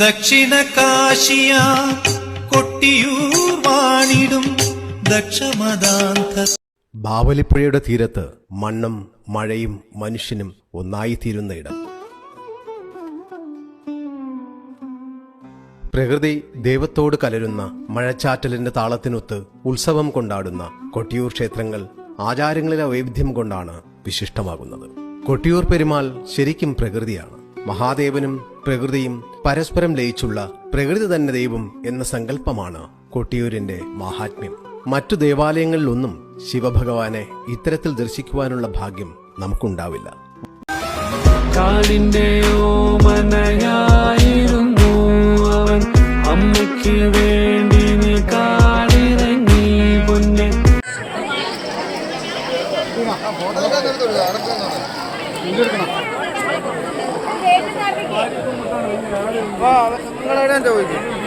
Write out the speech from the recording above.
ദക്ഷിണ കാശിയ കൊട്ടിയൂർ വാണിടും ദക്ഷമദാന്ത. ബാവലിപ്പുഴയുടെ തീരത്ത് മണ്ണും മഴയും മനുഷ്യനും ഒന്നായിത്തീരുന്ന ഇടം. പ്രകൃതി ദൈവത്തോട് കലരുന്ന മഴച്ചാറ്റലിന്റെ താളത്തിനൊത്ത് ഉത്സവം കൊണ്ടാടുന്ന കൊട്ടിയൂർ ക്ഷേത്രങ്ങൾ ആചാരങ്ങളിലെ വൈവിധ്യം കൊണ്ടാണ് വിശിഷ്ടമാകുന്നത്. കൊട്ടിയൂർ പെരുമാൾ ശരിക്കും പ്രകൃതിയാണ്. മഹാദേവനും പ്രകൃതിയും പരസ്പരം ലയിച്ചുള്ള പ്രകൃതി തന്നെ ദൈവം എന്ന സങ്കല്പമാണ് കൊട്ടിയൂരിന്റെ മാഹാത്മ്യം. മറ്റു ദേവാലയങ്ങളിലൊന്നും ശിവഭഗവാനെ ഇത്തരത്തിൽ ദർശിക്കുവാനുള്ള ഭാഗ്യം നമുക്കുണ്ടാവില്ല. കാലിന്റെ ഓമനയായിരുന്നു അവൻ, അമ്മയ്ക്ക് വേണ്ടി നീ കാടിറങ്ങി പൊന്നെ. നിങ്ങളെവിടെയാ ചോദിക്കും?